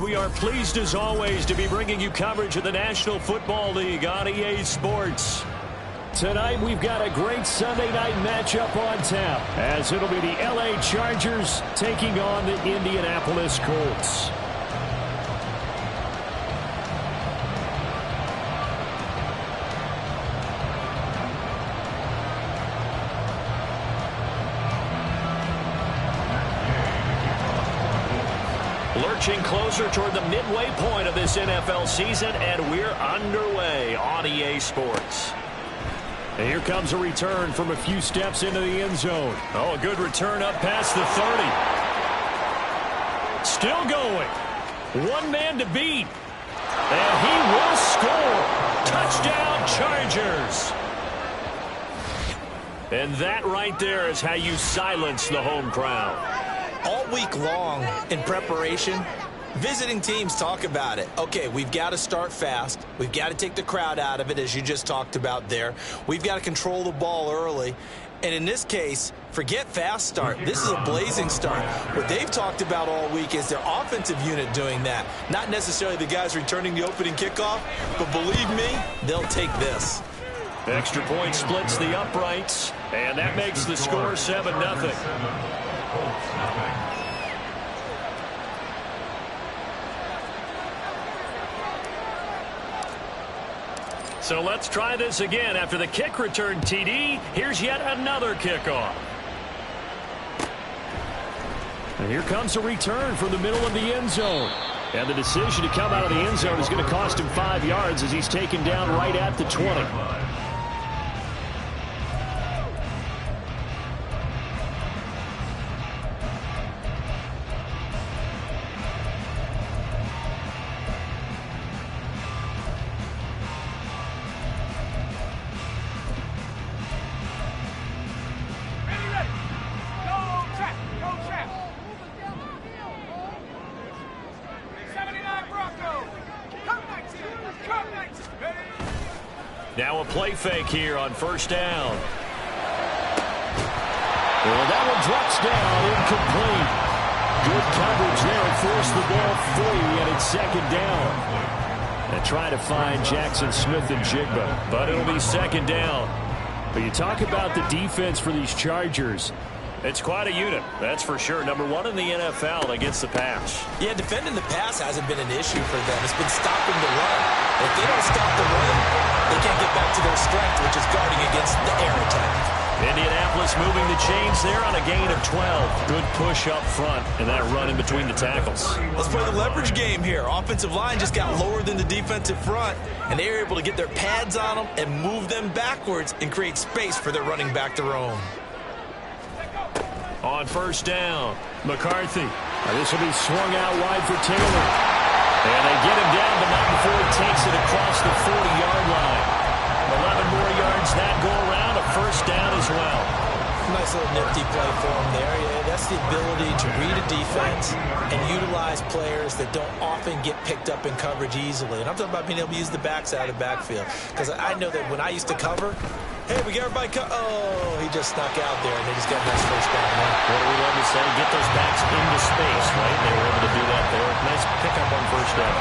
we are pleased as always to be bringing you coverage of the National Football League on EA Sports. Tonight we've got a great Sunday night matchup on tap, as it'll be the LA Chargers taking on the Indianapolis Colts. Lurching closer toward the midway point of this NFL season, and we're underway on EA Sports. And here comes a return from a few steps into the end zone. Oh, a good return up past the 30. Still going. One man to beat. And he will score. Touchdown, Chargers. And that right there is how you silence the home crowd. All week long in preparation, visiting teams talk about it. Okay, we've got to start fast. We've got to take the crowd out of it, as you just talked about there. We've got to control the ball early. And in this case, forget fast start. This is a blazing start. What they've talked about all week is their offensive unit doing that. Not necessarily the guys returning the opening kickoff, but believe me, they'll take this. Extra point splits the uprights, and that makes the score 7-0. So let's try this again. After the kick return TD, here's yet another kickoff. And here comes a return from the middle of the end zone. And the decision to come out of the end zone is going to cost him 5 yards as he's taken down right at the 20. Now a play fake here on first down. Well, that one drops down, incomplete. Good coverage there, forced the ball free, and it's second down. And try to find Jackson Smith and Jigba, but it'll be second down. But you talk about the defense for these Chargers. It's quite a unit, that's for sure. Number one in the NFL against the pass. Yeah, defending the pass hasn't been an issue for them. It's been stopping the run. If they don't stop the run, they can't get back to their strength, which is guarding against the air attack. Indianapolis moving the chains there on a gain of 12. Good push up front, and that run in between the tackles. Let's play the leverage game here. Offensive line just got lower than the defensive front, and they were able to get their pads on them and move them backwards and create space for their running back to roam. On first down, McCarthy. This will be swung out wide for Taylor. And they get him down, but not before he takes it across the 40-yard line. 11 more yards that go around, a first down as well. Nice little nifty play for him there. Yeah, that's the ability to read a defense and utilize players that don't often get picked up in coverage easily. And I'm talking about being able to use the backs out of the backfield. Because I know that when I used to cover, hey, we got everybody oh, he just snuck out there, and they just got a nice first down. What do we love to say? Get those backs into space, right? They were able to do that there. Nice pickup on first down.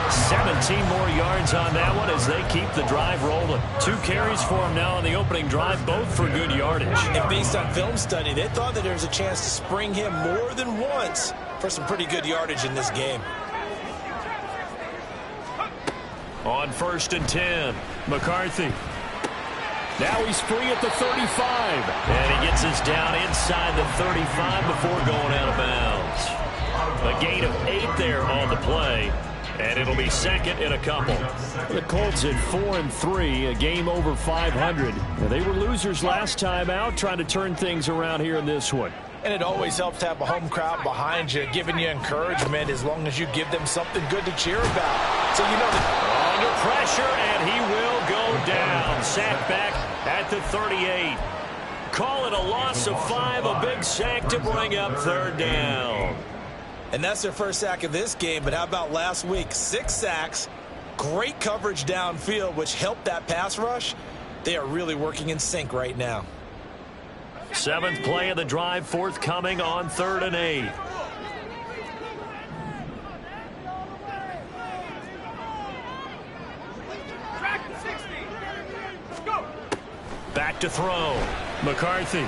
17 more yards on that one as they keep the drive rolling. 2 carries for him now on the opening drive, both for good yardage. And based on film study, they thought that there was a chance to spring him more than once for some pretty good yardage in this game. On first and 10, McCarthy. Now he's free at the 35. And he gets us down inside the 35 before going out of bounds. A gain of 8 there on the play. And it'll be second in a couple. The Colts at 4-3, a game over 500. They were losers last time out, trying to turn things around here in this one. And it always helps to have a home crowd behind you, giving you encouragement as long as you give them something good to cheer about. So you know that under pressure, and he will go down. Sack back at the 38. Call it a loss of 5, a big sack to bring up third down. And that's their first sack of this game, but how about last week? 6 sacks, great coverage downfield, which helped that pass rush. They are really working in sync right now. 7th play of the drive, forthcoming on 3rd and 8. back to throw. McCarthy.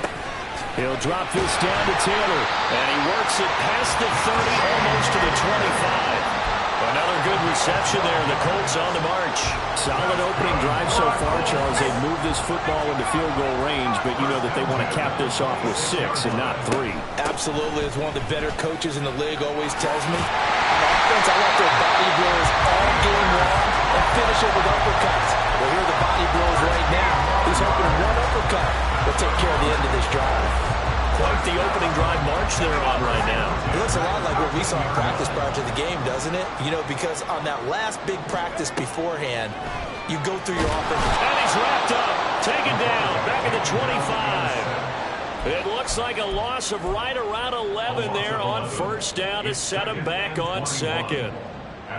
He'll drop this down to Taylor. And he works it past the 30, almost to the 25. Another good reception there. The Colts on the march. Solid opening drive so far, Charles. They've moved this football into field goal range, but you know that they want to cap this off with 6 and not 3. Absolutely. As one of the better coaches in the league always tells me, on offense, I want their body blows all game long and finish it with uppercuts. Well, here are the body blows right now. He's hoping one uppercut will take care of the end of this drive. Quite the opening drive march they're on right now. It looks a lot like what we saw in practice prior to the game, doesn't it? You know, because on that last big practice beforehand, you go through your offense. And he's wrapped up, taken down, back at the 25. It looks like a loss of right around 11 there on first down to set him back on second.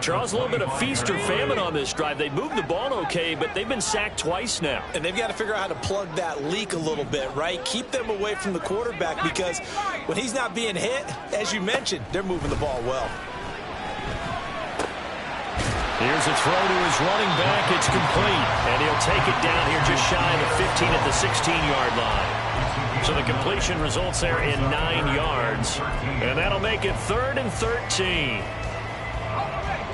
Charles, a little bit of feast or famine on this drive. They moved the ball okay, but they've been sacked twice now. And they've got to figure out how to plug that leak a little bit, right? Keep them away from the quarterback because when he's not being hit, as you mentioned, they're moving the ball well. Here's a throw to his running back. It's complete. And he'll take it down here just shy of the 15 at the 16-yard line. So the completion results there in 9 yards. And that'll make it 3rd and 13.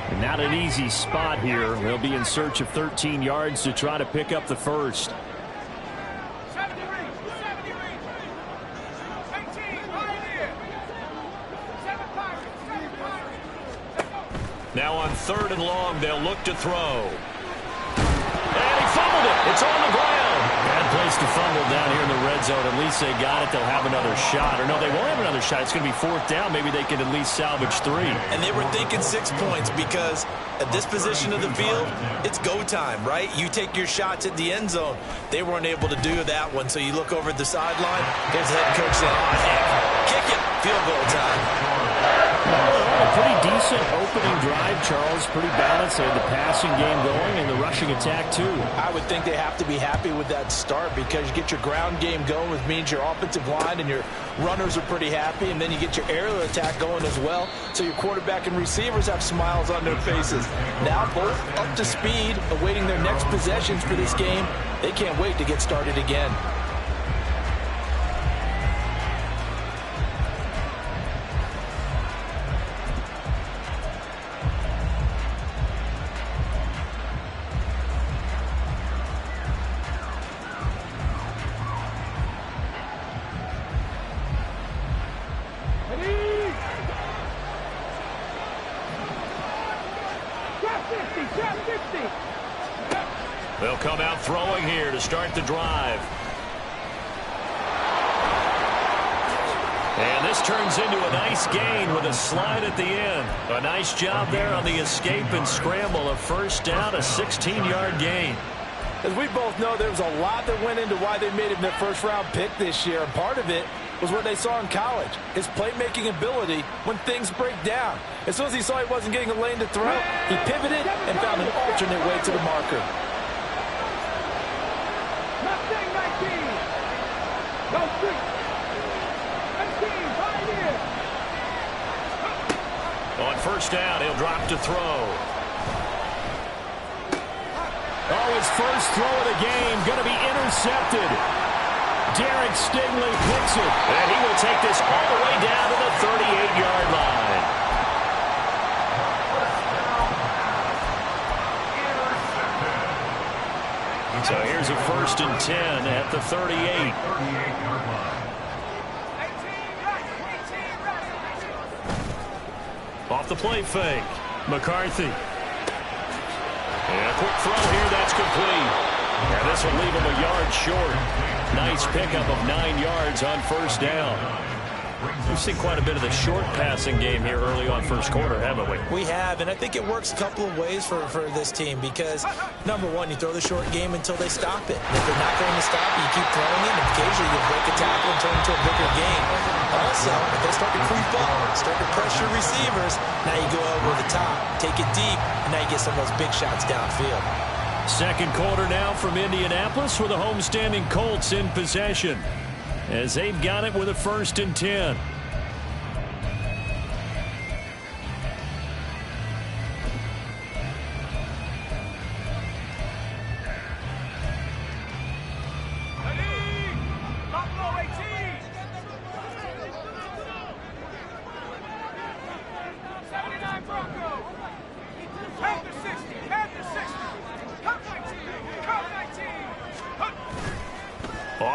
And not an easy spot here. They'll be in search of 13 yards to try to pick up the first. Now on 3rd and long, they'll look to throw. And he fumbled it. It's on the ground. Bad place to fumble down here in the red zone. At least they got it. They'll have another shot. Or no, they won't have another shot. It's going to be 4th down. Maybe they can at least salvage 3. And they were thinking 6 points because at this position of the field, it's go time, right? You take your shots at the end zone. They weren't able to do that one. So you look over at the sideline. There's the head coach saying, oh, heck, kick it. Field goal time. A pretty decent opening drive, Charles. Pretty balanced. They had the passing game going and the rushing attack, too. I would think they have to be happy with that start because you get your ground game going, which means your offensive line and your runners are pretty happy, and then you get your aerial attack going as well, so your quarterback and receivers have smiles on their faces. Now both up to speed, awaiting their next possessions for this game. They can't wait to get started again. They'll come out throwing here to start the drive. And this turns into a nice gain with a slide at the end. A nice job there on the escape and scramble. A first down, a 16-yard gain. As we both know, there was a lot that went into why they made him their first-round pick this year. And part of it was what they saw in college, his playmaking ability when things break down. As soon as he saw he wasn't getting a lane to throw, he pivoted and found an alternate way to the marker. On first down, he'll drop to throw. Oh, his first throw of the game going to be intercepted. Derek Stingley picks it, and he will take this all the way down to the 38-yard line. So here's a 1st and 10 at the 38. Off the play fake. McCarthy. And a quick throw here. That's complete. And this will leave him a yard short. Nice pickup of 9 yards on first down. We've seen quite a bit of the short passing game here early on first quarter, haven't we? We have, and I think it works a couple of ways for this team because, number one, you throw the short game until they stop it. And if they're not going to stop it, you keep throwing it, and occasionally you break a tackle and turn it into a bigger gain. Also, if they start to creep up, start to pressure receivers, now you go over the top, take it deep, and now you get some of those big shots downfield. Second quarter now from Indianapolis with the homestanding Colts in possession as they've got it with a 1st and 10.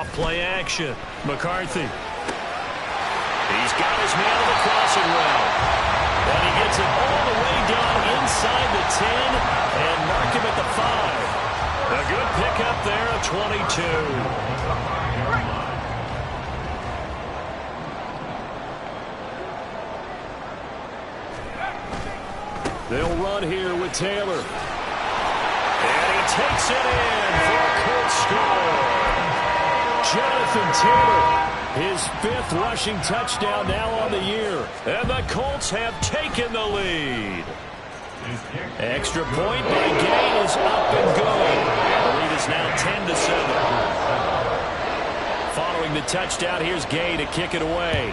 Off play action. McCarthy. He's got his man on the crossing route. And he gets it all the way down inside the 10 and mark him at the 5. A good pickup there of 22. They'll run here with Taylor. And he takes it in for a Colt score. Jonathan Taylor, his 5th rushing touchdown now on the year. And the Colts have taken the lead. Extra point by Gay is up and good. And the lead is now 10-7. Following the touchdown, here's Gay to kick it away.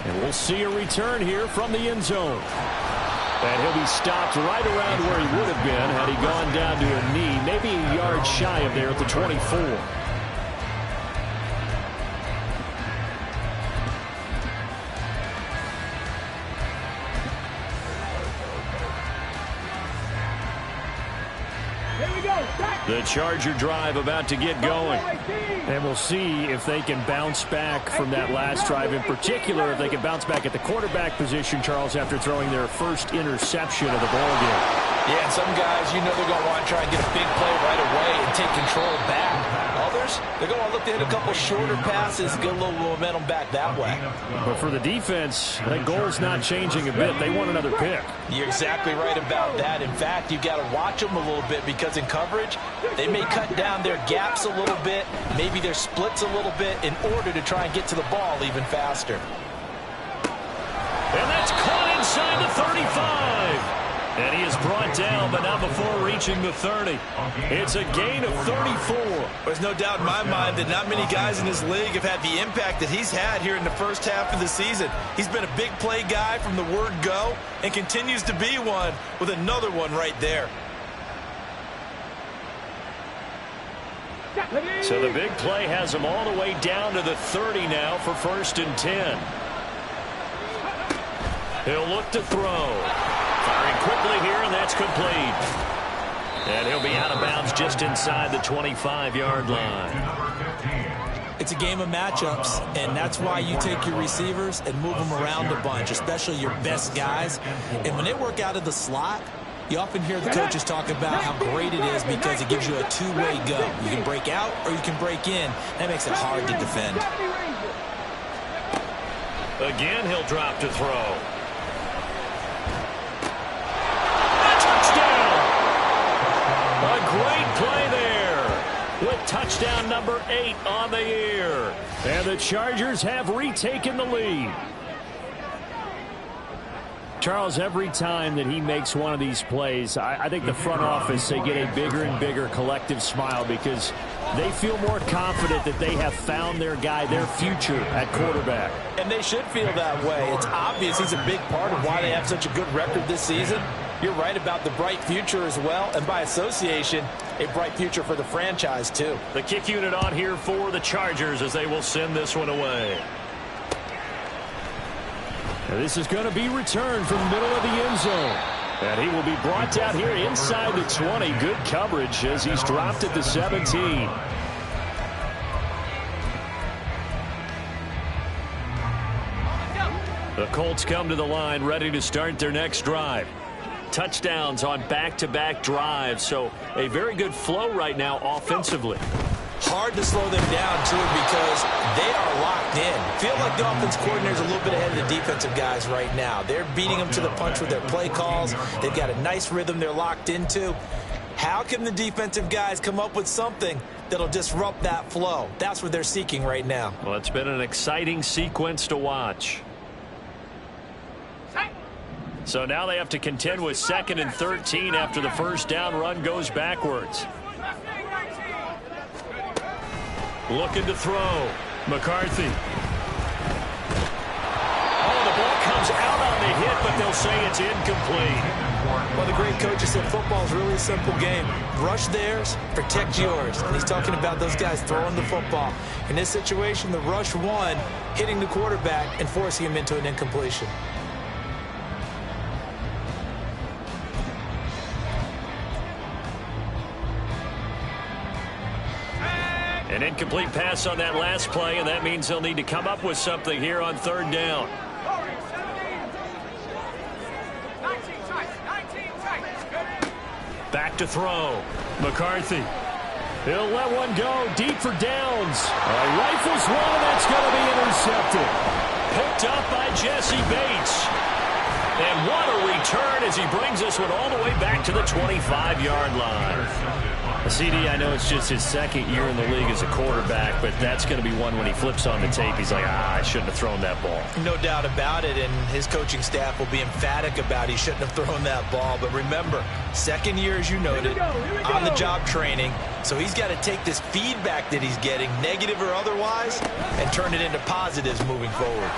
And we'll see a return here from the end zone. And he'll be stopped right around where he would have been had he gone down to a knee, maybe a yard shy of there at the 24. The Charger drive about to get going. And we'll see if they can bounce back from that last drive, in particular if they can bounce back at the quarterback position, Charles, after throwing their first interception of the ballgame. Yeah, and some guys, you know they're going to want to try and get a big play right away and take control back. Others, they're going to look to hit a couple shorter passes, get a little momentum back that way. But for the defense, that goal's not changing a bit. They want another pick. You're exactly right about that. In fact, you've got to watch them a little bit because in coverage, they may cut down their gaps a little bit, maybe their splits a little bit in order to try and get to the ball even faster. And that's caught inside the 35. And he is brought down, but not before reaching the 30. It's a gain of 34. There's no doubt in my mind that not many guys in this league have had the impact that he's had here in the first half of the season. He's been a big play guy from the word go and continues to be one with another one right there. So the big play has him all the way down to the 30 now for 1st and 10. He'll look to throw. Firing quickly here, and that's complete. And he'll be out of bounds just inside the 25-yard line. It's a game of matchups, and that's why you take your receivers and move them around a bunch, especially your best guys. And when they work out of the slot, you often hear the coaches talk about how great it is because it gives you a two-way go. You can break out or you can break in. That makes it hard to defend. Again, he'll drop to throw. A great play there with touchdown number 8 on the year. And the Chargers have retaken the lead. Charles, every time that he makes one of these plays, I think the front office, they get a bigger and bigger collective smile because they feel more confident that they have found their guy, their future at quarterback. And they should feel that way. It's obvious he's a big part of why they have such a good record this season. You're right about the bright future as well, and by association, a bright future for the franchise, too. The kick unit on here for the Chargers as they will send this one away. Now this is going to be returned from the middle of the end zone. And he will be brought down here inside the 20. Good coverage as he's dropped at the 17. The Colts come to the line ready to start their next drive. Touchdowns on back-to-back drives, so a very good flow right now offensively. Hard to slow them down, too, because they are locked in. Feel like the offense coordinator's a little bit ahead of the defensive guys right now. They're beating them to the punch with their play calls. They've got a nice rhythm they're locked into. How can the defensive guys come up with something that'll disrupt that flow? That's what they're seeking right now. Well, it's been an exciting sequence to watch. So now they have to contend with 2nd and 13 after the first down run goes backwards. Looking to throw. McCarthy. Oh, the ball comes out on the hit, but they'll say it's incomplete. Well, the great coach has said football is really a simple game. Rush theirs, protect yours. And he's talking about those guys throwing the football. In this situation, the rush one, hitting the quarterback and forcing him into an incompletion. An incomplete pass on that last play, and that means they'll need to come up with something here on third down. Back to throw. McCarthy. He'll let one go deep for downs. Rifles one, that's going to be intercepted. Picked up by Jesse Bates. And what a return as he brings this one all the way back to the 25-yard line. CD, I know it's just his second year in the league as a quarterback, but that's going to be one when he flips on the tape. He's like, I shouldn't have thrown that ball. No doubt about it, and his coaching staff will be emphatic about he shouldn't have thrown that ball. But remember, second year, as you noted, on-the-job training, so he's got to take this feedback that he's getting, negative or otherwise, and turn it into positives moving forward.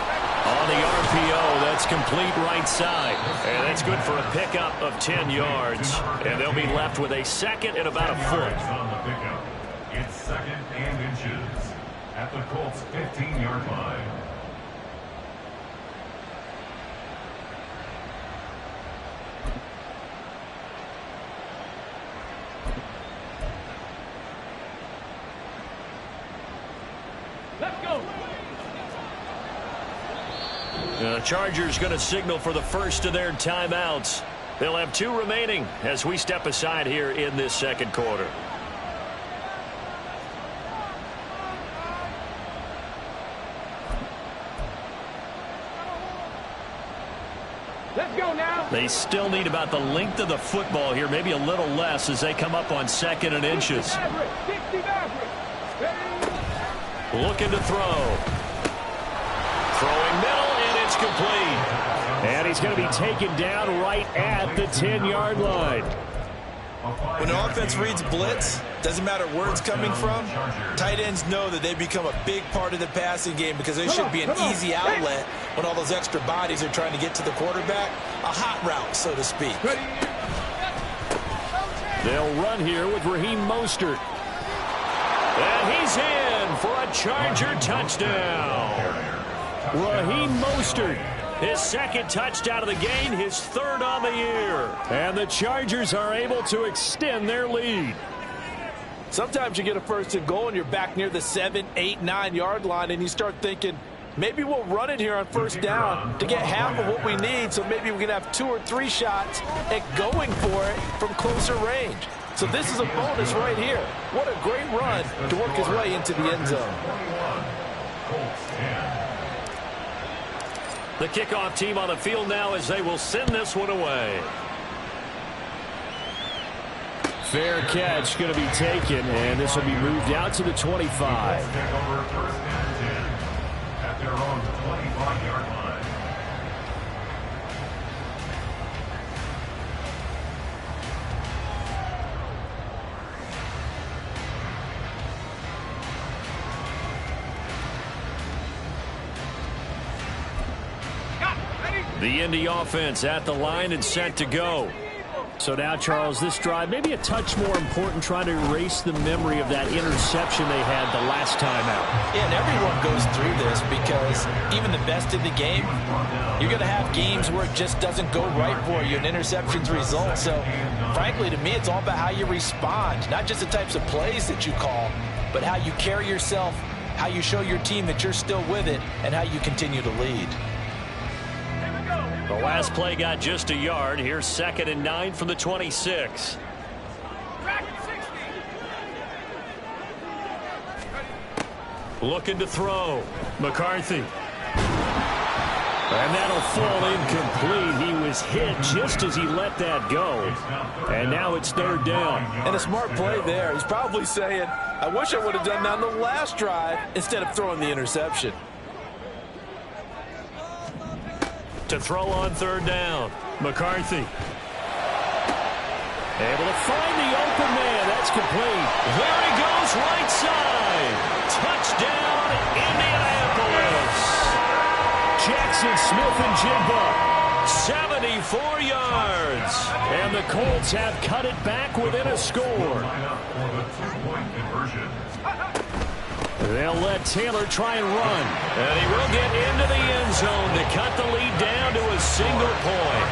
On the RPO, that's complete right side. And that's good for a pickup of 10 yards. And they'll be left with a second and about a foot. On the pickup, it's second and inches at the Colts 15-yard line. Let's go. The Chargers going to signal for the first of their timeouts. They'll have 2 remaining as we step aside here in this second quarter. Let's go now. They still need about the length of the football here, maybe a little less as they come up on second and inches. Looking to throw. Throwing middle, and it's complete. And he's going to be taken down right at the 10-yard line. When an offense reads blitz, doesn't matter where it's coming from, tight ends know that they become a big part of the passing game because they should be an easy outlet when all those extra bodies are trying to get to the quarterback. A hot route, so to speak. They'll run here with Raheem Mostert. And he's in for a Charger touchdown. Raheem Mostert, his second touchdown of the game, his third on the year. And the Chargers are able to extend their lead. Sometimes you get a first and goal and you're back near the 7, 8, 9-yard line and you start thinking, maybe we'll run it here on first down to get half of what we need, so maybe we can have 2 or 3 shots at going for it from closer range. So this is a bonus right here. What a great run to work his way into the end zone. The kickoff team on the field now as they will send this one away. Fair catch going to be taken, and this will be moved out to the 25. At their own 25-yard line. The Indy offense at the line and set to go. So now, Charles, this drive maybe a touch more important, trying to erase the memory of that interception they had the last time out. Yeah, and everyone goes through this because even the best in the game, you're going to have games where it just doesn't go right for you, and interceptions result. So, frankly, to me, it's all about how you respond, not just the types of plays that you call, but how you carry yourself, how you show your team that you're still with it, and how you continue to lead. The last play got just a yard. Here's 2nd and 9 from the 26. Looking to throw. McCarthy. And that'll fall incomplete. He was hit just as he let that go. And now it's 3rd down. And a smart play there. He's probably saying, I wish I would have done that on the last drive instead of throwing the interception. To throw on 3rd down. McCarthy. Able to find the open man. That's complete. There he goes, right side. Touchdown, Indianapolis. Jackson Smith-Njigba, 74 yards. And the Colts have cut it back within a score. They'll let Taylor try and run. And he will get into the end zone to cut the lead down to a single point.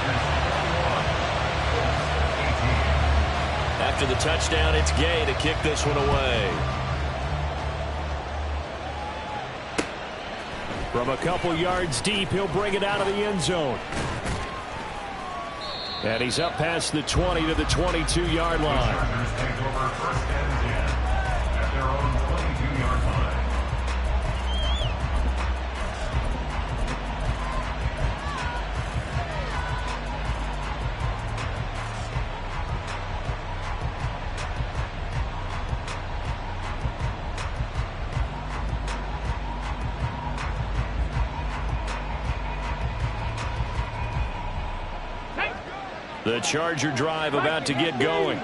After the touchdown, it's Gay to kick this one away. From a couple yards deep, he'll bring it out of the end zone. And he's up past the 20 to the 22-yard line. Chargers take over first and 10 at their own 22-yard line. The Charger drive about to get going.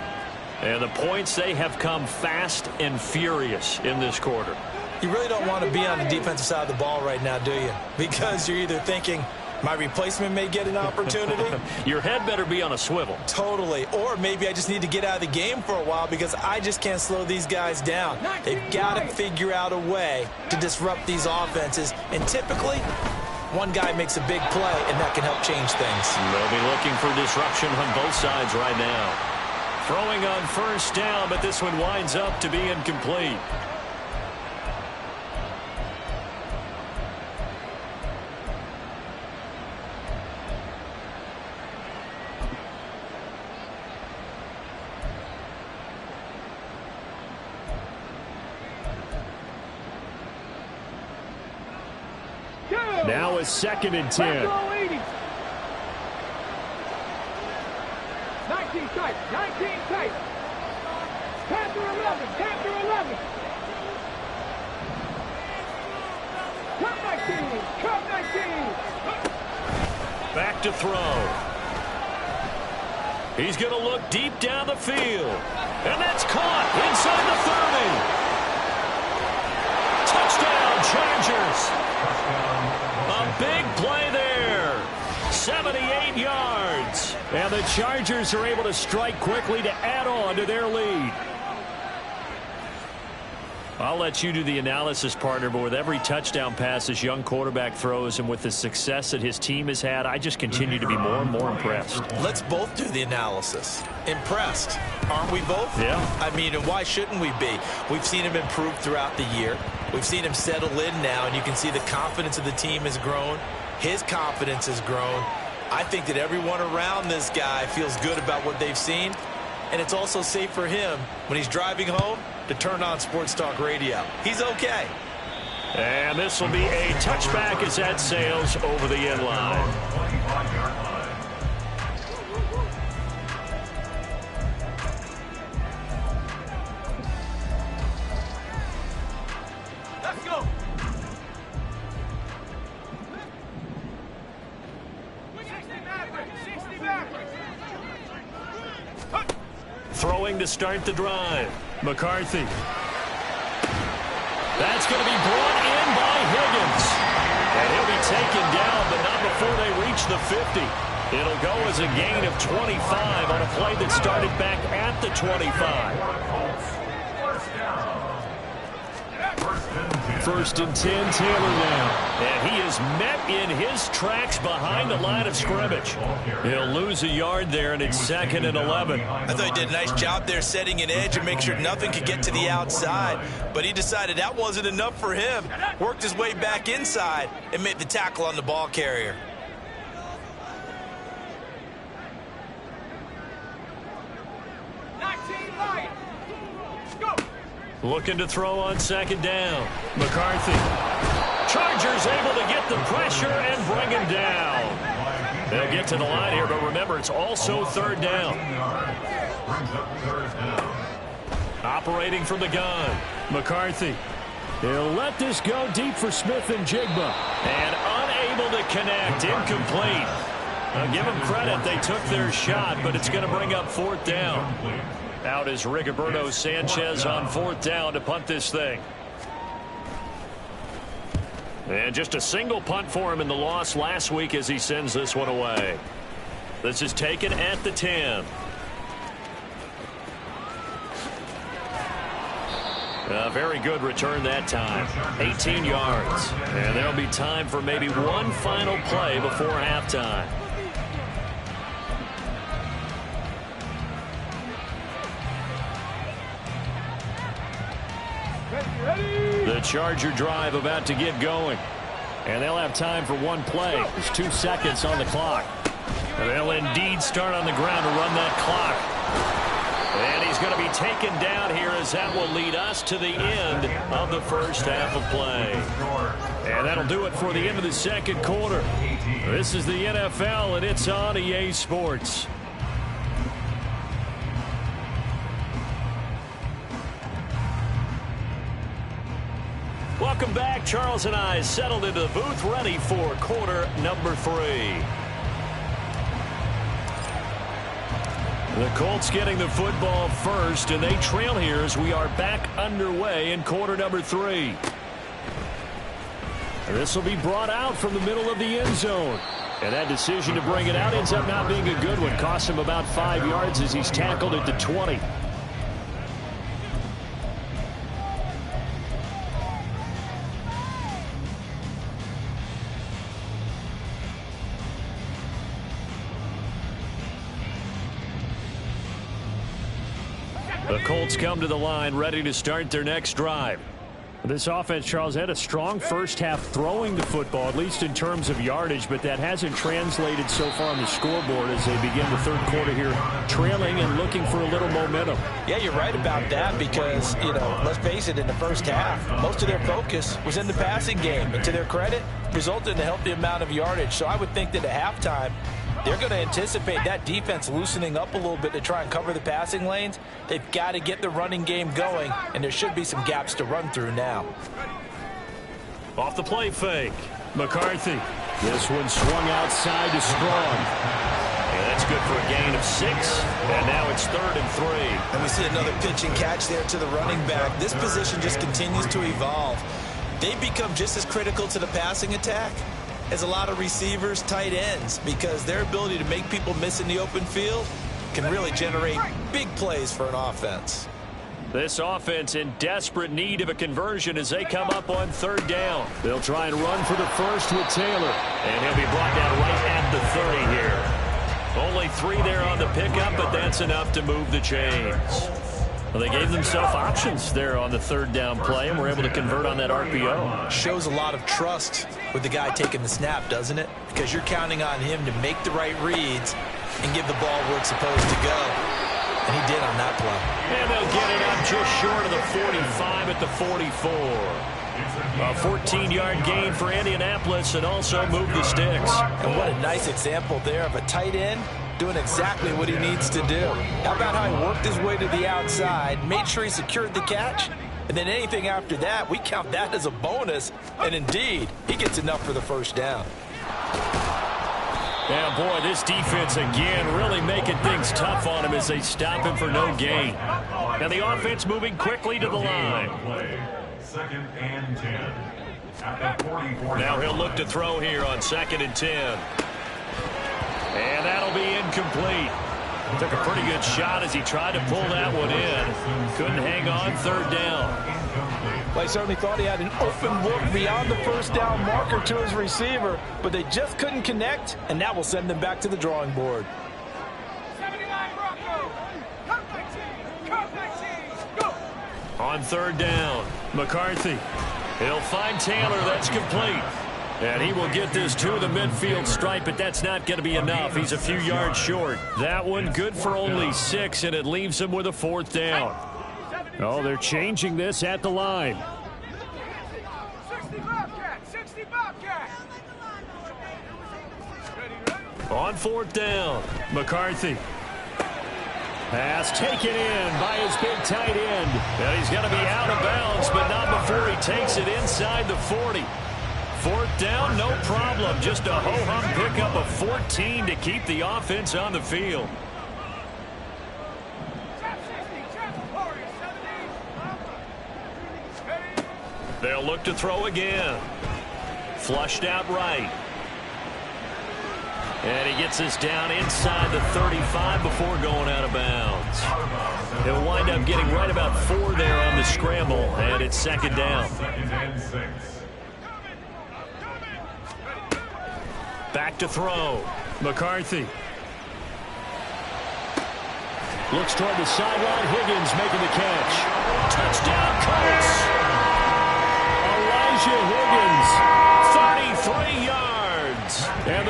And the points, they have come fast and furious in this quarter. You really don't want to be on the defensive side of the ball right now, do you? Because you're either thinking, my replacement may get an opportunity. Your head better be on a swivel. Totally. Or maybe I just need to get out of the game for a while because I just can't slow these guys down. They've got to figure out a way to disrupt these offenses. And typically, one guy makes a big play, and that can help change things. They'll be looking for disruption on both sides right now. Throwing on first down, but this one winds up to be incomplete. Now it's 2nd and 10. 19 tight, 19 tight. 10 through 11, 10 through 11. Come 19, come 19. Back to throw. He's going to look deep down the field. And that's caught inside the 30. Touchdown, Chargers. A big play there. 78 yards. And the Chargers are able to strike quickly to add on to their lead. I'll let you do the analysis, partner, but with every touchdown pass this young quarterback throws and with the success that his team has had, I just continue to be more and more impressed. Let's both do the analysis. Impressed. Aren't we both? Yeah. I mean, and why shouldn't we be? We've seen him improve throughout the year. We've seen him settle in now, and you can see the confidence of the team has grown. His confidence has grown. I think that everyone around this guy feels good about what they've seen, and it's also safe for him when he's driving home to turn on Sports Talk Radio. He's okay. And this will be a touchback as that sails over the end line. 25-yard line. Let's go. Throwing to start the drive. McCarthy. That's going to be brought in by Higgins. And he'll be taken down, but not before they reach the 50. It'll go as a gain of 25 on a play that started back at the 25. First and 10, Taylor now. And he is met in his tracks behind the line of scrimmage. He'll lose a yard there, and it's 2nd and 11. I thought he did a nice job there setting an edge and make sure nothing could get to the outside. But he decided that wasn't enough for him. Worked his way back inside and made the tackle on the ball carrier. Looking to throw on 2nd down. McCarthy. Chargers able to get the pressure and bring him down. They'll get to the line here, but remember, it's also 3rd down. Operating from the gun. McCarthy. He'll let this go deep for Smith and Jigba. And unable to connect. Incomplete. I'll give them credit. They took their shot, but it's going to bring up 4th down. Out is Rigoberto Sanchez on 4th down to punt this thing. And just a single punt for him in the loss last week as he sends this one away. This is taken at the 10. A very good return that time. 18 yards. And there'll be time for maybe one final play before halftime. The Charger drive about to get going. And they'll have time for one play. There's 2 seconds on the clock. And they'll indeed start on the ground to run that clock. And he's going to be taken down here as that will lead us to the end of the first half of play. And that'll do it for the end of the second quarter. This is the NFL, and it's on EA Sports. Welcome back. Charles and I settled into the booth, ready for quarter number 3. The Colts getting the football first, and they trail here as we are back underway in quarter number 3. This will be brought out from the middle of the end zone. And that decision to bring it out ends up not being a good one. Cost him about 5 yards as he's tackled at the 20. The Colts come to the line ready to start their next drive. This offense, Charles, had a strong first half throwing the football, at least in terms of yardage, but that hasn't translated so far on the scoreboard as they begin the third quarter here, trailing and looking for a little momentum. Yeah, you're right about that because, let's face it, in the first half, most of their focus was in the passing game. And to their credit, resulted in a healthy amount of yardage. So I would think that at halftime, they're going to anticipate that defense loosening up a little bit to try and cover the passing lanes. They've got to get the running game going, and there should be some gaps to run through now. Off the play fake. McCarthy. This one swung outside to Strong. And that's good for a gain of 6. And now it's 3rd and 3. And we see another pitch and catch there to the running back. This position just continues to evolve. They become just as critical to the passing attack as a lot of receivers, tight ends, because their ability to make people miss in the open field can really generate big plays for an offense. This offense in desperate need of a conversion as they come up on 3rd down. They'll try and run for the first with Taylor. And he'll be brought down right at the 30 here. Only 3 there on the pickup, but that's enough to move the chains. Well, they gave themselves options there on the 3rd down play, and were able to convert on that RPO. Shows a lot of trust with the guy taking the snap, doesn't it? Because you're counting on him to make the right reads and give the ball where it's supposed to go. And he did on that play. And they'll get it up just short of the 45 at the 44. A 14-yard gain for Indianapolis, and also move the sticks. And what a nice example there of a tight end doing exactly what he needs to do. How about how he worked his way to the outside, made sure he secured the catch, and then anything after that, we count that as a bonus. And indeed, he gets enough for the first down. Yeah, boy, this defense again really making things tough on him as they stop him for no gain. Now the offense moving quickly to the line. 2nd and 10. At the 44. Now he'll look to throw here on 2nd and 10. And that'll be incomplete. Took a pretty good shot as he tried to pull that one in. Couldn't hang on, 3rd down. Well, he certainly thought he had an open look beyond the first down marker to his receiver, but they just couldn't connect, and that will send them back to the drawing board. 79 Bronco. Come 19. Go. On 3rd down, McCarthy. He'll find Taylor. That's complete. And he will get this to the midfield stripe, but that's not going to be enough. He's a few yards short. That one good for only 6, and it leaves him with a 4th down. Oh, they're changing this at the line. 60 Bobcat. 60 Bobcat. On 4th down, McCarthy. Pass taken in by his big tight end. And he's going to be out of bounds, but not before he takes it inside the 40. 4th down, no problem. Just a ho-hum pickup of 14 to keep the offense on the field. They'll look to throw again. Flushed out right. And he gets this down inside the 35 before going out of bounds. He'll wind up getting right about 4 there on the scramble, and it's 2nd down. 2nd and 6. Back to throw. McCarthy. Looks toward the sideline. Higgins making the catch. Touchdown, Colts. Elijah Higgins.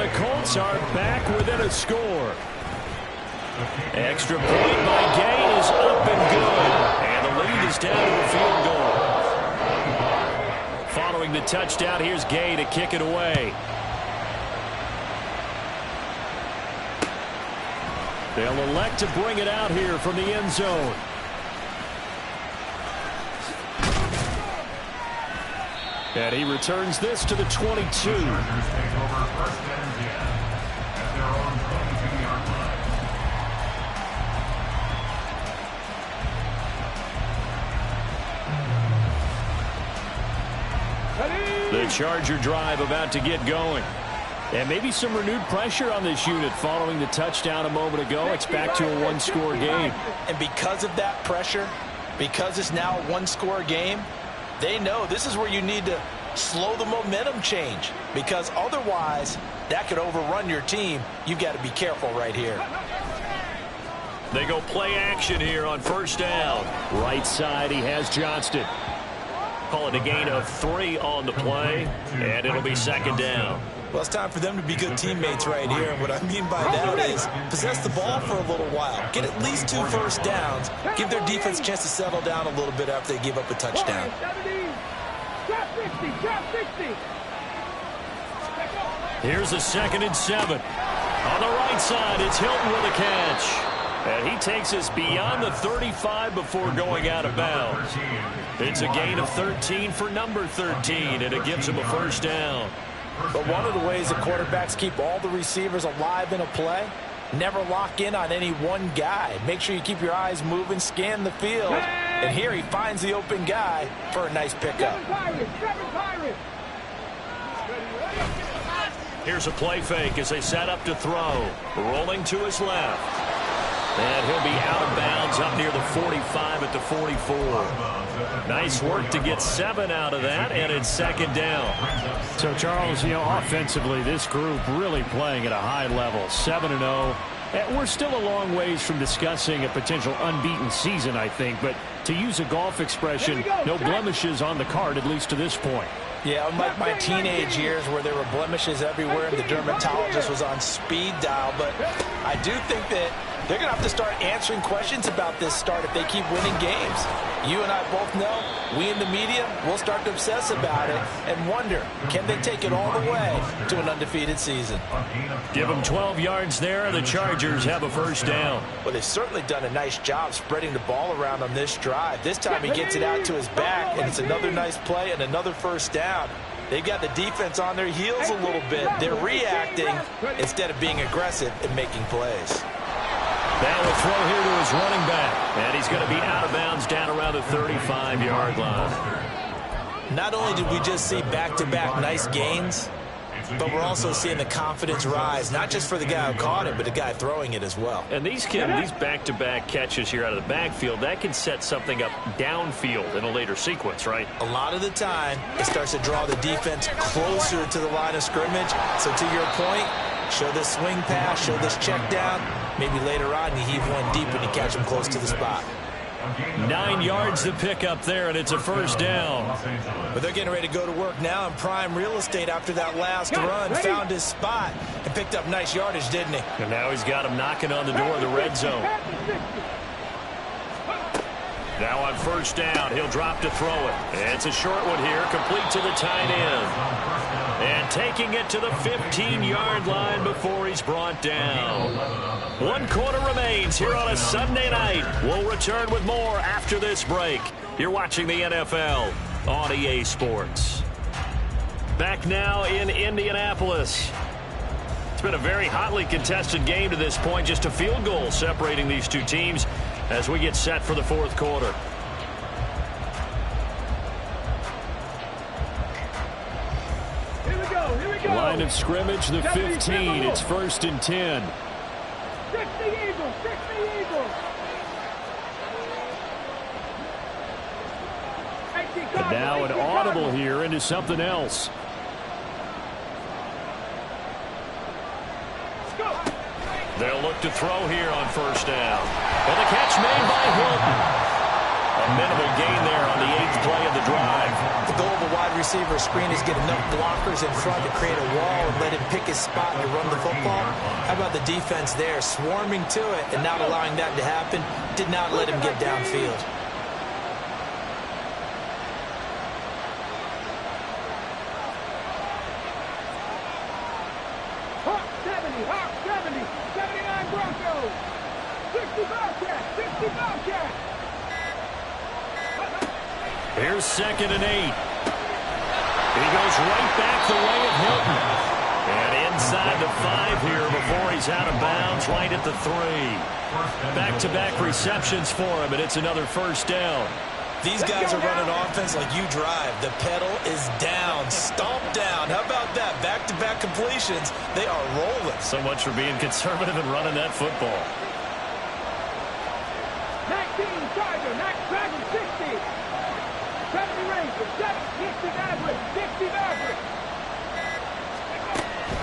the Colts are back within a score. Extra point by Gay is up and good. And the lead is down to a field goal. Following the touchdown, here's Gay to kick it away. They'll elect to bring it out here from the end zone. And he returns this to the 22. The Charger drive about to get going. And maybe some renewed pressure on this unit following the touchdown a moment ago. It's back to a one-score game. And because of that pressure, because it's now a one-score game, they know this is where you need to slow the momentum change, because otherwise that could overrun your team. You've got to be careful right here. They go play action here on first down. Right side, he has Johnston. Call it a gain of 3 on the play, and it'll be second down. Well, it's time for them to be good teammates right here. And what I mean by that is possess the ball for a little while. Get at least 2 first downs. Give their defense a chance to settle down a little bit after they give up a touchdown. Here's a 2nd and 7. On the right side, it's Hilton with a catch. And he takes us beyond the 35 before going out of bounds. It's a gain of 13 for number 13, and it gives him a first down. But one of the ways the quarterbacks keep all the receivers alive in a play, never lock in on any one guy. Make sure you keep your eyes moving, scan the field. And here he finds the open guy for a nice pickup. Here's a play fake as they set up to throw. Rolling to his left. And he'll be out of bounds up near the 45 at the 44. Nice work to get 7 out of that, and it's second down. So, Charles, offensively, this group really playing at a high level, 7-0. We're still a long ways from discussing a potential unbeaten season, I think. But to use a golf expression, no blemishes on the card, at least to this point. Yeah, unlike my teenage years where there were blemishes everywhere and the dermatologist was on speed dial. But I do think that they're going to have to start answering questions about this start if they keep winning games. You and I both know, we in the media, will start to obsess about it and wonder, can they take it all the way to an undefeated season? Give them 12 yards there, and the Chargers have a first down. Well, they've certainly done a nice job spreading the ball around on this drive. This time he gets it out to his back, and it's another nice play and another first down. They've got the defense on their heels a little bit. They're reacting instead of being aggressive and making plays. Now a throw here to his running back. And he's going to be out of bounds down around the 35-yard line. Not only did we just see back-to-back nice gains, but we're also seeing the confidence rise, not just for the guy who caught it, but the guy throwing it as well. And these back-to-back catches here out of the backfield, that can set something up downfield in a later sequence, right? A lot of the time, it starts to draw the defense closer to the line of scrimmage. So to your point, show this swing pass, show this check down. Maybe later on you heave one deep when you catch him close to the spot. 9 yards to pick up there, and it's a first down. But they're getting ready to go to work now in prime real estate after that last run. Found his spot and picked up nice yardage, didn't he? And now he's got him knocking on the door of the red zone. Now on first down, he'll drop to throw it. It's a short one here, complete to the tight end. And taking it to the 15-yard line before he's brought down. 1 quarter remains here on a Sunday night. We'll return with more after this break. You're watching the NFL on EA Sports. Back now in Indianapolis. It's been a very hotly contested game to this point. Just a field goal separating these two teams as we get set for the fourth quarter. Line of scrimmage, the 15. It's 1st and 10. Fix the Eagles! Fix the Eagles! And now an audible here into something else. They'll look to throw here on first down. And the catch made by Hilton. A minimal gain there on the 8th play of the drive. The goal of a wide receiver screen is get enough blockers in front to create a wall and let him pick his spot to run the football. How about the defense there, swarming to it and not allowing that to happen? Did not let him get downfield. Hawk 70, 79 Broncos. 60 Bobcats, 60 Bobcats. Here's 2nd and 8. He goes right back the way of Hilton. And inside the 5 here before he's out of bounds, right at the 3. Back-to-back receptions for him, and it's another first down. These guys are running offense like you drive. The pedal is down, stomp down. How about that? Back-to-back completions. They are rolling. So much for being conservative and running that football. 19 Tiger, 60. 70 Rangers, 60 Mavericks, 60 Mavericks.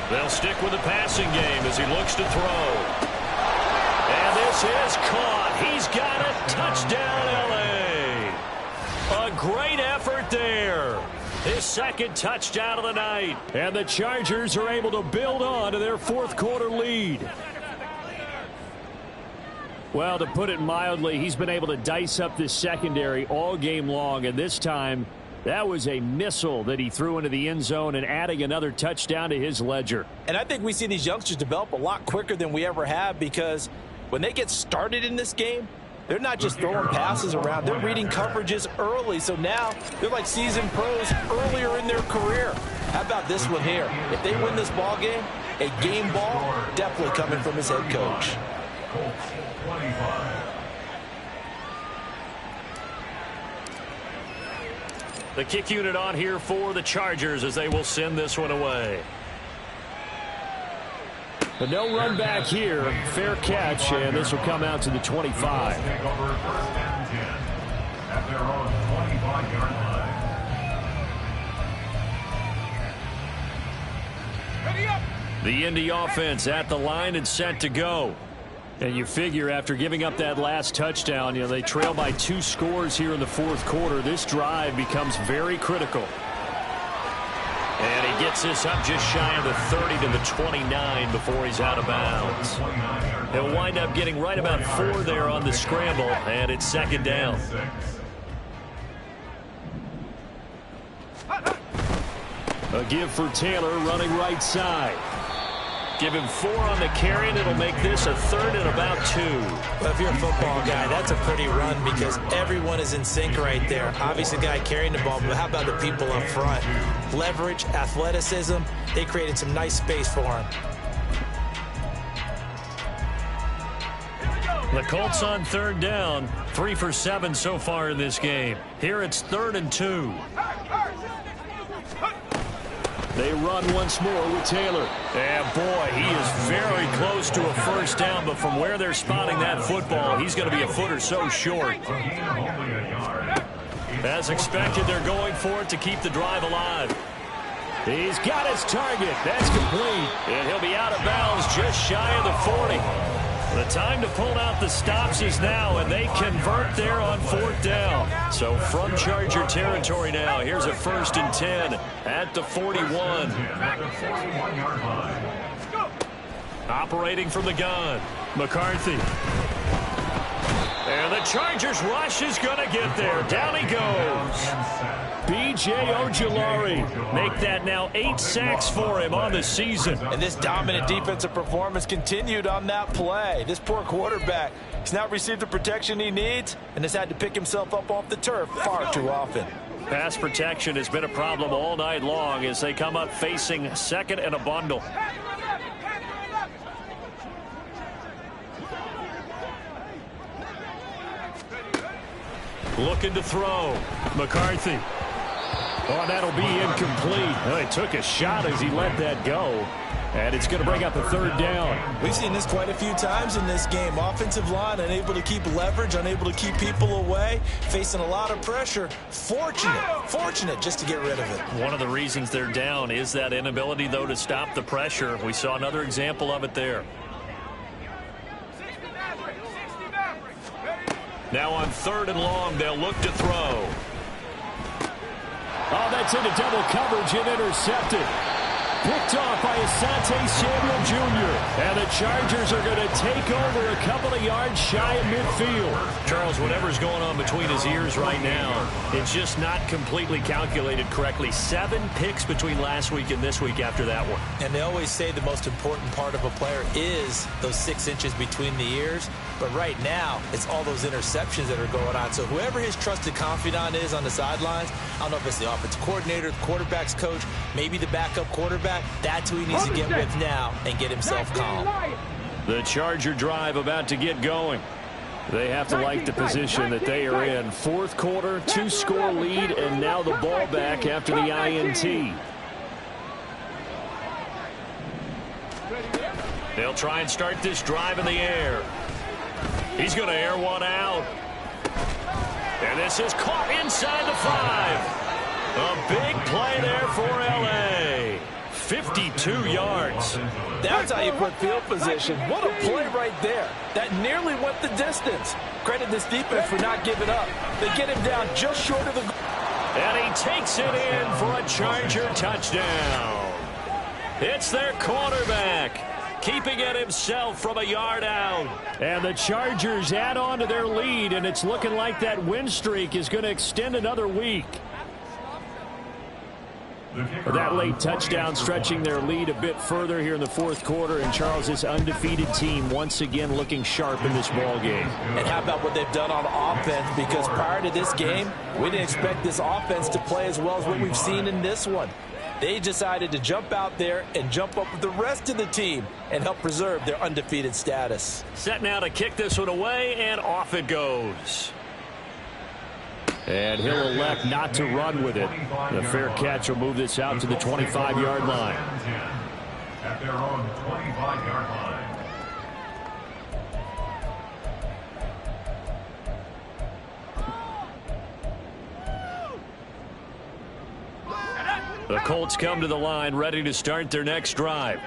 They'll stick with the passing game as he looks to throw. And this is caught. He's got it. Touchdown, L.A. A great effort there. His 2nd touchdown of the night. And the Chargers are able to build on to their 4th quarter lead. Well, to put it mildly, he's been able to dice up this secondary all game long, and this time that was a missile that he threw into the end zone and adding another touchdown to his ledger. And I think we see these youngsters develop a lot quicker than we ever have, because when they get started in this game, they're not just throwing passes around. They're reading coverages early, so now they're like seasoned pros earlier in their career. How about this one here? If they win this ball game, a game ball definitely coming from his head coach. Colt, 25. The kick unit on here for the Chargers as they will send this one away. But no run back here. Fair catch, and this will come out to the 25. Take over 1st and 10 at their own 25-yard line. Ready up. The Indy offense at the line and set to go. And you figure after giving up that last touchdown, they trail by 2 scores here in the 4th quarter. This drive becomes very critical. And he gets this up just shy of the 30 to the 29 before he's out of bounds. He'll wind up getting right about 4 there on the scramble, and it's 2nd down. A give for Taylor running right side. Give him 4 on the carry, and it'll make this a 3rd and about 2. Well, if you're a football guy, that's a pretty run because everyone is in sync right there. Obviously, the guy carrying the ball, but how about the people up front? Leverage, athleticism, they created some nice space for him. The Colts on 3rd down, 3 for 7 so far in this game. Here it's 3rd and 2. They run once more with Taylor. And boy, he is very close to a first down, but from where they're spotting that football, he's going to be a foot or so short. As expected, they're going for it to keep the drive alive. He's got his target. That's complete. And he'll be out of bounds just shy of the 40. The time to pull out the stops is now, and they convert there on 4th down. So from Charger territory now, here's a 1st and 10 at the 41. Operating from the gun, McCarthy. And the Chargers rush is going to get there. Down he goes. B.J. Ojulari make that now 8 sacks for him on the season. And this dominant defensive performance continued on that play. This poor quarterback has not received the protection he needs and has had to pick himself up off the turf far too often. Pass protection has been a problem all night long as they come up facing 2nd and a bundle. Looking to throw. McCarthy. Oh, that'll be incomplete. Oh, he took a shot as he let that go. And it's going to bring up a 3rd down. We've seen this quite a few times in this game. Offensive line unable to keep leverage, unable to keep people away, facing a lot of pressure. Fortunate just to get rid of it. One of the reasons they're down is that inability, though, to stop the pressure. We saw another example of it there. Now on 3rd and long, they'll look to throw. Oh, that's into double coverage and intercepted. Picked off by Asante Samuel Jr. And the Chargers are going to take over a couple of yards shy of midfield. Charles, whatever's going on between his ears right now, it's just not completely calculated correctly. 7 picks between last week and this week after that one. And they always say the most important part of a player is those 6 inches between the ears. But right now, it's all those interceptions that are going on. So whoever his trusted confidant is on the sidelines, I don't know if it's the offensive coordinator, the quarterback's coach, maybe the backup quarterback, that's who he needs to get with now and get himself calm. The Charger drive about to get going. They have to like the position that they are in. 4th quarter, 2-score lead, and now the ball back after the INT. They'll try and start this drive in the air. He's going to air one out. And this is caught inside the 5. A big play there for L.A. 52 yards. That's how you put field position. What a play right there. That nearly went the distance. Credit this defense for not giving up. They get him down just short of the goal. And he takes it in for a Charger touchdown. It's their quarterback, keeping it himself from a yard out. And the Chargers add on to their lead, and it's looking like that win streak is going to extend another week. That late touchdown stretching their lead a bit further here in the 4th quarter. And Charles, this undefeated team once again looking sharp in this ball game. And how about what they've done on offense? Because prior to this game, we didn't expect this offense to play as well as what we've seen in this one. They decided to jump out there and jump up with the rest of the team and help preserve their undefeated status. Set now to kick this one away, and off it goes. And he'll elect not to run with it. The fair catch will move this out to the 25-yard line. At their own 25-yard line. The Colts come to the line ready to start their next drive.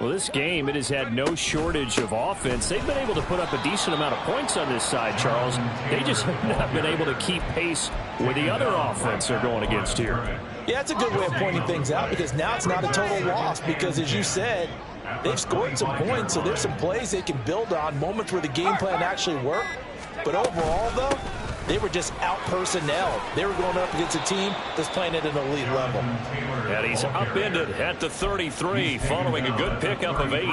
Well, this game, it has had no shortage of offense. They've been able to put up a decent amount of points on this side, Charles. They just have not been able to keep pace with the other offense they're going against here. Yeah, it's a good way of pointing things out because now it's not a total loss because, as you said, they've scored some points, so there's some plays they can build on, moments where the game plan actually worked. But overall, though, they were just out-personnel. They were going up against a team that's playing at an elite level. And he's upended at the 33 following a good pickup of 8.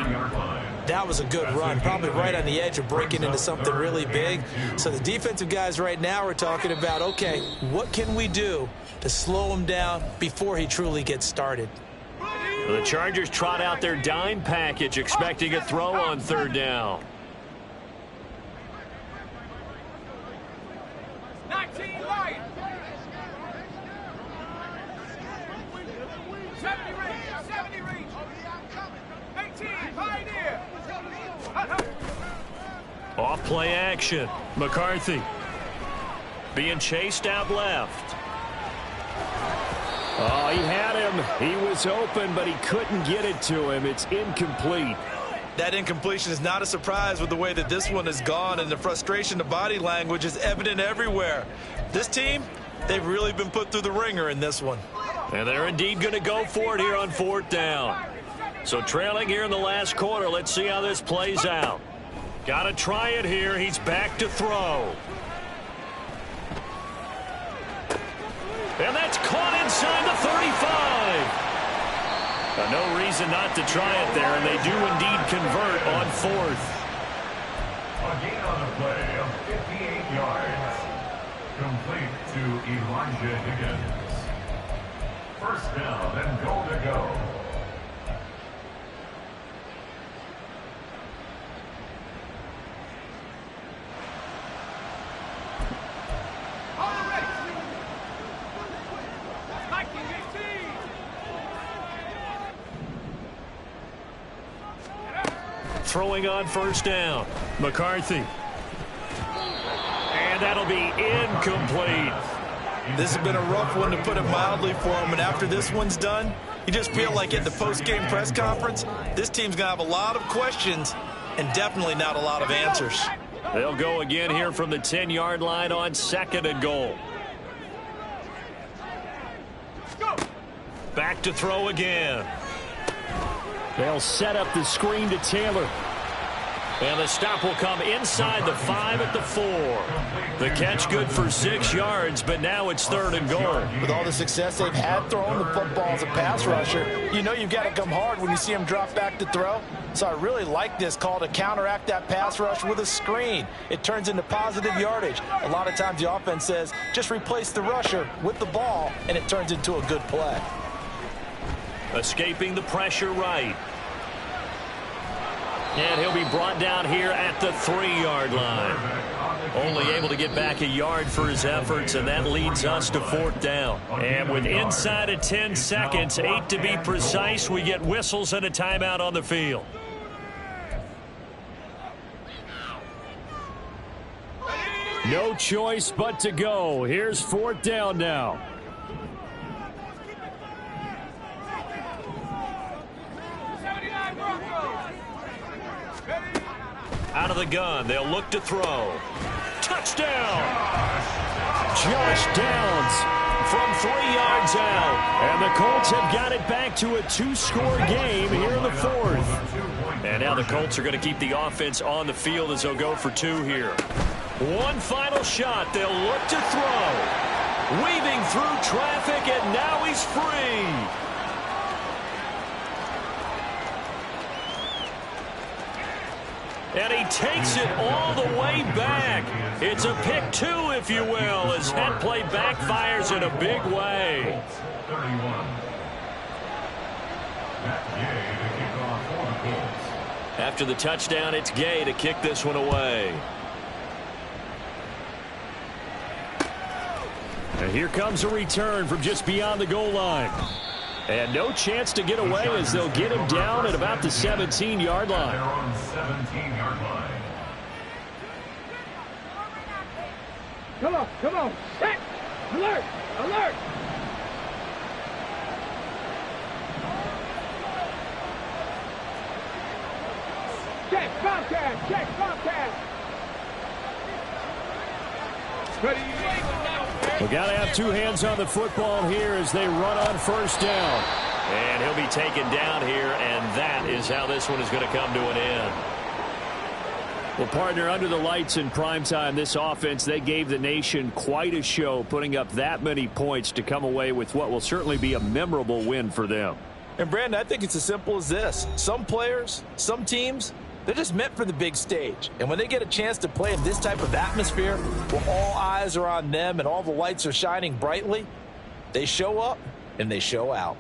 That was a good run, probably right on the edge of breaking into something really big. So the defensive guys right now are talking about, okay, what can we do to slow him down before he truly gets started? The Chargers trot out their dime package, expecting a throw on 3rd down. 19 light. 70 reach. 18 pioneer. Off play action. McCarthy being chased out left. Oh, he had him. He was open, but he couldn't get it to him. It's incomplete. That incompletion is not a surprise with the way that this one has gone, and the frustration, the body language is evident everywhere. This team, they've really been put through the ringer in this one. And they're indeed going to go for it here on 4th down. So trailing here in the last quarter, let's see how this plays out. Got to try it here. He's back to throw. And that's caught inside the 35. No reason not to try it there, and they do indeed convert on 4th. A gain on the play of 58 yards. Complete to Elijah Higgins. 1st down and goal to go. Throwing on 1st down. McCarthy. And that'll be incomplete. This has been a rough one, to put it mildly, for him. And after this one's done, you just feel like at the post-game press conference, this team's going to have a lot of questions and definitely not a lot of answers. They'll go again here from the 10-yard line on 2nd and goal. Back to throw again. They'll set up the screen to Taylor. And the stop will come inside the 5 at the 4. The catch good for 6 yards, but now it's 3rd and goal. With all the success they've had throwing the football as a pass rusher, you know you've got to come hard when you see them drop back to throw. So I really like this call to counteract that pass rush with a screen. It turns into positive yardage. A lot of times the offense says, just replace the rusher with the ball, and it turns into a good play. Escaping the pressure right. And he'll be brought down here at the 3-yard line. Only able to get back a yard for his efforts, and that leads us to 4th down. And with inside of 10 seconds, 8 to be precise, we get whistles and a timeout on the field. No choice but to go. Here's 4th down now. Out of the gun, they'll look to throw. Touchdown! Josh Downs From 3 yards out. And the Colts have got it back to a 2-score game here in the 4th. And now the Colts are going to keep the offense on the field as they'll go for 2 here. One final shot. They'll look to throw. Weaving through traffic, and now he's free. And he takes it all the way back. It's a pick 2, if you will, as that play backfires in a big way. 31. Matt Gay to kick off for the Colts. After the touchdown, it's Gay to kick this one away. And here comes a return from just beyond the goal line. And no chance to get away as they'll get him down at about the 17-yard line. They're on 17-yard line. Come on. Set. Alert. Alert. Check contact. Check contact. Ready. We got to have 2 hands on the football here as they run on 1st down. And he'll be taken down here, and that is how this one is going to come to an end. Well, partner, under the lights in primetime, this offense, they gave the nation quite a show, putting up that many points to come away with what will certainly be a memorable win for them. And, Brandon, I think it's as simple as this. Some players, some teams, they're just meant for the big stage. And when they get a chance to play in this type of atmosphere where all eyes are on them and all the lights are shining brightly, they show up and they show out.